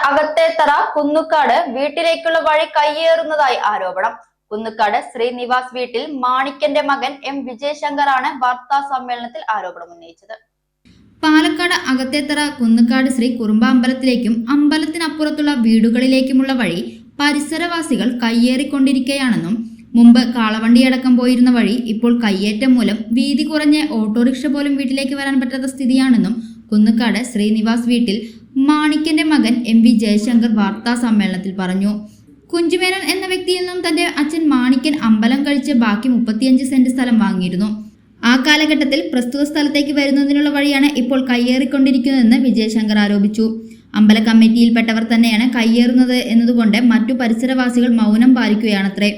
അകത്തേത്തറ കുന്നുക്കാട് വീട്ടിലേക്കുള്ള വഴി കയ്യേറുന്നതായി ആരോപണം. കുന്നുക്കാട് ശ്രീനിവാസ് വീട്ടിൽ മാണിക്കന്റെ മകൻ എം വിജയശങ്കറാണ് വാർത്താ സമ്മേളനത്തിൽ ആരോപണം ഉന്നയിച്ചത്. പാലക്കാട് അകത്തേത്തറ കുന്നുക്കാട് ശ്രീ കുറുമ്പ അമ്പലത്തിലേക്കും അമ്പലത്തിനപ്പുറത്തുള്ള വീടുകളിലേക്കുമുള്ള വഴി പരിസരവാസികൾ കയ്യേറിക്കൊണ്ടിരിക്കുകയാണെന്നും മുമ്പ് കാളവണ്ടിയടക്കം പോയിരുന്ന വഴി ഇപ്പോൾ കയ്യേറ്റം മൂലം വീതി കുറഞ്ഞ ഓട്ടോറിക്ഷ പോലും വീട്ടിലേക്ക് വരാൻ പറ്റാത്ത സ്ഥിതിയാണെന്നും കുന്നുക്കാട് ശ്രീനിവാസ് വീട്ടിൽ മാണിക്കന്റെ മകൻ എം വി ജയശങ്കർ വാർത്താ സമ്മേളനത്തിൽ പറഞ്ഞു. കുഞ്ചുമേനോൻ എന്ന വ്യക്തിയിൽ നിന്നും തന്റെ അച്ഛൻ മാണിക്കൻ അമ്പലം കഴിച്ച് ബാക്കി 35 സെന്റ് സ്ഥലം വാങ്ങിയിരുന്നു. ആ കാലഘട്ടത്തിൽ പ്രസ്തുത സ്ഥലത്തേക്ക് വരുന്നതിനുള്ള വഴിയാണ് ഇപ്പോൾ കയ്യേറിക്കൊണ്ടിരിക്കുന്നതെന്ന് വിജയശങ്കർ ആരോപിച്ചു. അമ്പല കമ്മിറ്റിയിൽപ്പെട്ടവർ തന്നെയാണ് കയ്യേറുന്നത് എന്നതുകൊണ്ട് മറ്റു പരിസരവാസികൾ മൗനം പാലിക്കുകയാണത്രേ.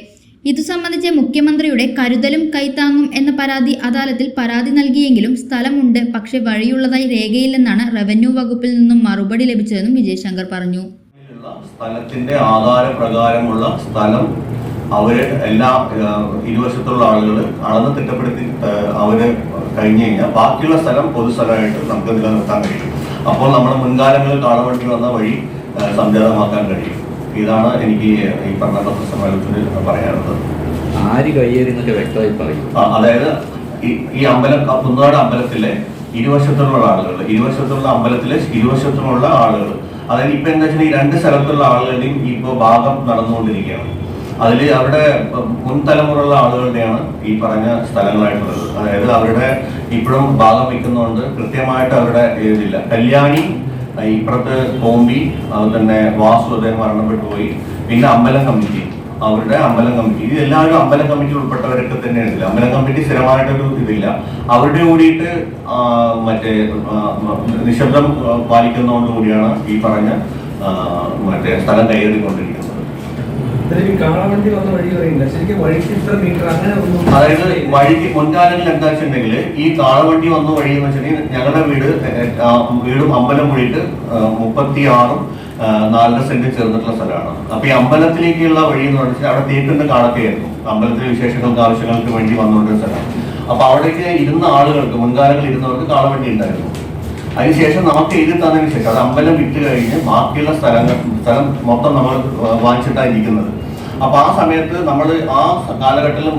ഇതു സംബന്ധിച്ച് മുഖ്യമന്ത്രിയുടെ കരുതലും കൈത്താങ്ങും എന്ന പരാതി അദാലത്തിൽ പരാതി നൽകിയെങ്കിലും സ്ഥലമുണ്ട്, പക്ഷെ വഴിയുള്ളതായി രേഖയില്ലെന്നാണ് റവന്യൂ വകുപ്പിൽ നിന്നും മറുപടി ലഭിച്ചതെന്നും വിജയശങ്കർ പറഞ്ഞു. സ്ഥലത്തിന്റെ ആധാരപ്രകാരമുള്ള സ്ഥലം അവര് എല്ലാ ഇരുവശത്തുള്ള ആളുകൾ അളന്ന് തിട്ടപ്പെടുത്തി അവര് കഴിഞ്ഞു കഴിഞ്ഞാൽ ബാക്കിയുള്ള സ്ഥലം പൊതുസ്ഥലമായിട്ട് നമുക്ക് നിലനിർത്താൻ കഴിയും. അപ്പോൾ നമ്മുടെ മുൻകാലങ്ങളിൽ കാളവണ്ടി വന്ന വഴി സംജാതമാക്കാൻ കഴിയും. ഇതാണ് എനിക്ക് ഈ പറഞ്ഞ പത്രസമ്മേളനത്തിൽ പറയാനുള്ളത്. ആര് കയ്യേറി എന്നൊക്കെ വ്യക്തമായി പറയും. അതായത് ഈ അമ്പലം കുന്നുകാട് അമ്പലത്തിലെ ഇരുവശത്തുള്ള അമ്പലത്തിലെ ഇരുവശത്തുമുള്ള ആളുകൾ, അതായത് ഇപ്പൊ എന്താ വെച്ചാൽ ഈ രണ്ട് സ്ഥലത്തുള്ള ആളുകളുടെയും ഇപ്പൊ ഭാഗം നടന്നുകൊണ്ടിരിക്കുകയാണ്. അതിൽ അവരുടെ മുൻ തലമുറയുള്ള ആളുകളുടെയാണ് ഈ പറഞ്ഞ സ്ഥലങ്ങളായിട്ടുള്ളത്. അതായത് അവരുടെ ഇപ്പോഴും ഭാഗം വയ്ക്കുന്നതുകൊണ്ട് കൃത്യമായിട്ട് അവരുടെ ഇതില്ല. കല്യാണി ഇപ്പുറത്ത് കോമ്പി, അതുപോലെ തന്നെ വാസു അദ്ദേഹം മരണപ്പെട്ടു പോയി. പിന്നെ അമ്പലം കമ്മിറ്റി, അവരുടെ അമ്പലം കമ്മിറ്റി, ഇത് എല്ലാവരും അമ്പലം കമ്മിറ്റി ഉൾപ്പെട്ടവരൊക്കെ തന്നെയാണ് ഇതില്ല. അമ്പലം കമ്മിറ്റി സ്ഥിരമായിട്ടൊരു ഇതില്ല. അവരുടെ കൂടിയിട്ട് മറ്റേ നിശബ്ദം പാലിക്കുന്നതുകൊണ്ട് കൂടിയാണ് ഈ പറഞ്ഞ മറ്റേ സ്ഥലം കൈയേറിക്കൊണ്ടിരിക്കുന്നത്. അതായത് വഴിക്ക് മുൻകാലങ്ങളിൽ എന്താ വെച്ചിട്ടുണ്ടെങ്കിൽ ഈ കാളവണ്ടി വന്ന വഴി എന്ന് വെച്ചിട്ടുണ്ടെങ്കിൽ ഞങ്ങളുടെ വീടും അമ്പലം കൂടിയിട്ട് 36 4 സെന്റ് ചേർന്നിട്ടുള്ള സ്ഥലമാണ്. അപ്പൊ ഈ അമ്പലത്തിലേക്കുള്ള വഴി എന്ന് പറഞ്ഞാൽ അവിടെ തേക്കിന്റെ കാടൊക്കെയായിരുന്നു. അമ്പലത്തിലെ വിശേഷങ്ങൾക്ക് ആവശ്യങ്ങൾക്ക് വേണ്ടി വന്നുകൊണ്ടിരുന്ന സ്ഥലമാണ്. അപ്പൊ അവിടേക്ക് ഇരുന്ന ആളുകൾക്ക് മുൻകാലങ്ങളിൽ ഇരുന്നവർക്ക് കാളവണ്ടി ഉണ്ടായിരുന്നു. അതിനുശേഷം നമുക്ക് എഴുതി തന്നതിന് ശേഷം അത് അമ്പലം വിറ്റ് കഴിഞ്ഞ് ബാക്കിയുള്ള സ്ഥലം മൊത്തം നമ്മൾ വാങ്ങിച്ചിട്ടാണ് ഇരിക്കുന്നത്. അപ്പൊ ആ സമയത്ത് നമ്മൾ ആ കാലഘട്ടത്തിലും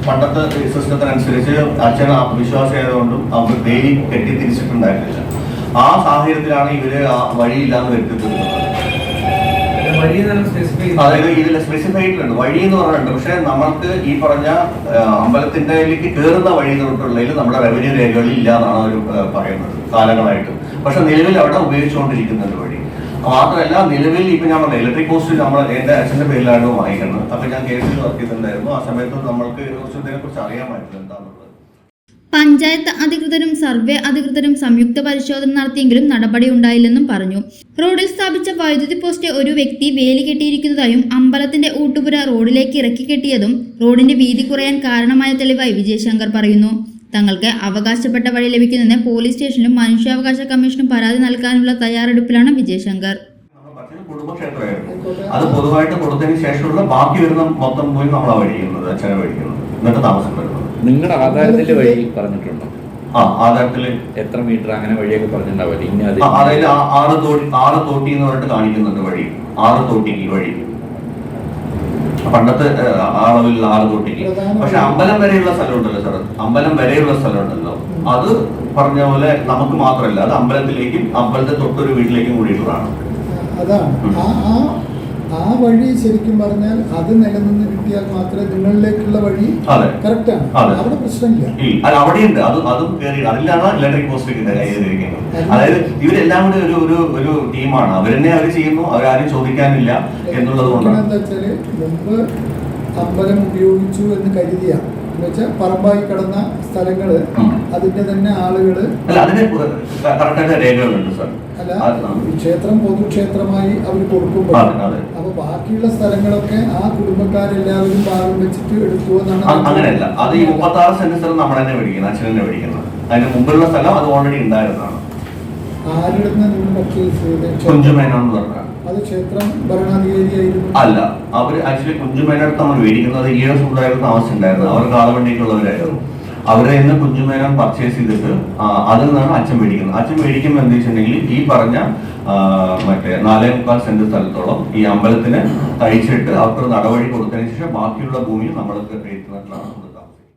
പണ്ടത്തെ സിസ്റ്റത്തിനനുസരിച്ച് അച്ഛൻ വിശ്വാസമായതുകൊണ്ടും അവർ ഡെയിലി കെട്ടി തിരിച്ചിട്ടുണ്ടായിരുന്നില്ല. ആ സാഹചര്യത്തിലാണ് ഇവര് വഴിയില്ലാന്ന് വരുത്തിയിട്ടുള്ളത്. അതായത് ഇതിൽ സ്പെസിഫൈഡ് ഉണ്ട് വഴി എന്ന് പറഞ്ഞിട്ടുണ്ട്. പക്ഷെ നമുക്ക് ഈ പറഞ്ഞ അമ്പലത്തിൻ്റെലേക്ക് കയറുന്ന വഴി തൊട്ടുള്ളതിൽ നമ്മുടെ റവന്യൂ രേഖകളിൽ ഇല്ല എന്നാണ് അവർ പറയുന്നത് കാലങ്ങളായിട്ട്. പക്ഷെ നിലവിൽ അവിടെ ഉപയോഗിച്ചുകൊണ്ടിരിക്കുന്നുണ്ട് വഴി. മാത്രമല്ല നിലവിൽ ഇപ്പൊ ഞാൻ പറഞ്ഞ ഇലക്ട്രിക് പോസ്റ്റ് നമ്മൾ എന്റെ അച്ഛന്റെ പേരിലാണ് വാങ്ങിക്കുന്നത്. അപ്പൊ ഞാൻ കേസിൽ വർക്ക് ചെയ്തിട്ടുണ്ടായിരുന്നു. ആ സമയത്ത് നമ്മൾക്ക് ഇതിനെ കുറിച്ച് അറിയാമായിരുന്നു എന്താണെന്നുള്ളത്. പഞ്ചായത്ത് അധികൃതരും സർവേ അധികൃതരും സംയുക്ത പരിശോധന നടത്തിയെങ്കിലും നടപടി ഉണ്ടായില്ലെന്നും പറഞ്ഞു. റോഡിൽ സ്ഥാപിച്ച വൈദ്യുതി പോസ്റ്റ് ഒരു വ്യക്തി വേലി കെട്ടിയിരിക്കുന്നതായും അമ്പലത്തിന്റെ ഊട്ടുപുര റോഡിലേക്ക് ഇറക്കി കെട്ടിയതും റോഡിന്റെ വീതി കുറയാൻ കാരണമായ തെളിവായി വിജയശങ്കർ പറയുന്നു. തങ്ങൾക്ക് അവകാശപ്പെട്ട വഴി ലഭിക്കുന്നതിന് പോലീസ് സ്റ്റേഷനിലും മനുഷ്യാവകാശ കമ്മീഷനും പരാതി നൽകാനുള്ള തയ്യാറെടുപ്പിലാണ് വിജയശങ്കർ. അത് പൊതുവായിട്ട് കൊടുത്തതിന് ശേഷമുള്ള ബാക്കി വരുന്ന മൊത്തം പോയി നമ്മളാ വഴിക്കുന്നത്, അച്ഛനെ വഴിക്കുന്നത്, എന്നിട്ട് താമസം വരുന്നത്. നിങ്ങളുടെ ആധാരത്തിന്റെ വഴി പറഞ്ഞിട്ടുണ്ടോ? ആധാരത്തില് എത്ര മീറ്റർ അങ്ങനെ വഴിയൊക്കെ പറഞ്ഞിട്ടുണ്ടാവില്ല. അതായത് 6 തോട്ടി എന്ന് പറഞ്ഞിട്ട് കാണിക്കുന്നുണ്ട് വഴി. 6 തോട്ടിക്ക് വഴി, പണ്ടത്തെ അളവിലുള്ള 6 തോട്ടിക്ക്. പക്ഷെ അമ്പലം വരെയുള്ള സ്ഥലമുണ്ടല്ലോ സാർ, അമ്പലം വരെയുള്ള സ്ഥലമുണ്ടല്ലോ, അത് പറഞ്ഞ പോലെ നമുക്ക് മാത്രമല്ല, അത് അമ്പലത്തിലേക്കും അമ്പലത്തെ തൊട്ടൊരു വീട്ടിലേക്കും കൂടിയിട്ടുള്ളതാണ്. അതാണ് ആ വഴി ശരിക്കും പറഞ്ഞാൽ അത് നിലനിന്ന് കിട്ടിയാൽ മാത്രമേ നിങ്ങളിലേക്കുള്ള വഴി കറക്റ്റാണ്. അവിടെ പ്രശ്നമില്ല. അവിടെയുണ്ട്, അതും കയറി അതിലാണ് ഇലക്ട്രിക് പോസ്റ്റ് കൈവരിക്കുന്നത്. അതായത് ഇവരെല്ലാം കൂടി ഒരു ടീമാണ്. അവരെന്നെ അവർ ചെയ്യുന്നു, അവരാരും ചോദിക്കാനില്ല എന്നുള്ളത് കൊണ്ടാണ്. എന്താ വെച്ചാല് മുമ്പ് അമ്പലം ഉപയോഗിച്ചു എന്ന് കരുതിയ എന്നുവെച്ചാൽ പറമ്പായി കിടന്ന സ്ഥലങ്ങള് അതിന്റെ തന്നെ ആളുകള് ക്ഷേത്രം പൊതുക്ഷേത്രമായി അവർ കൊടുക്കുമ്പോൾ അപ്പൊ ബാക്കിയുള്ള സ്ഥലങ്ങളൊക്കെ ആ കുടുംബക്കാരെല്ലാവരും ഭാഗം വെച്ചിട്ട് എടുത്തു എന്നാണ്. അങ്ങനെയല്ല, അത് ഈ 36 സെന്റ് സ്ഥലം നമ്മൾ തന്നെ മേടിക്കുന്നത്, അച്ഛൻ തന്നെ മേടിക്കുന്നത്. അതിന് മുമ്പുള്ള സ്ഥലം അത് ഓൾറെഡി ഉണ്ടായിരുന്നതാണ്. ആരുടെ പർച്ചേസ് ചെയ്ത് കുഞ്ചുമേനോൻ പറഞ്ഞ അത് ക്ഷേത്രം ഭരണാധികാരിയായിരുന്നു. അല്ല, അവർ ആക്ച്വലി കുഞ്ചുമേനടുത്ത് നമ്മൾ മേടിക്കുന്നത് ES ഉണ്ടായിരുന്ന താമസം ഉണ്ടായിരുന്നു. അവർ കാളവണ്ടിക്കുള്ളവരായിരുന്നു. അവരെ നിന്ന് കുഞ്ഞുമേനോൻ പർച്ചേസ് ചെയ്തിട്ട് അതിൽ നിന്നാണ് അച്ഛൻ മേടിക്കുന്നത്. അച്ഛൻ മേടിക്കുമ്പോൾ എന്താ വെച്ചിട്ടുണ്ടെങ്കിൽ ഈ പറഞ്ഞ മറ്റേ 4.25 സെന്റ് സ്ഥലത്തോളം ഈ അമ്പലത്തിന് തയ്ച്ചിട്ട് അവർക്ക് നടപടി കൊടുത്തതിന് ശേഷം ബാക്കിയുള്ള ഭൂമി നമ്മൾക്ക് എഴുത്തുന്നതാണ്.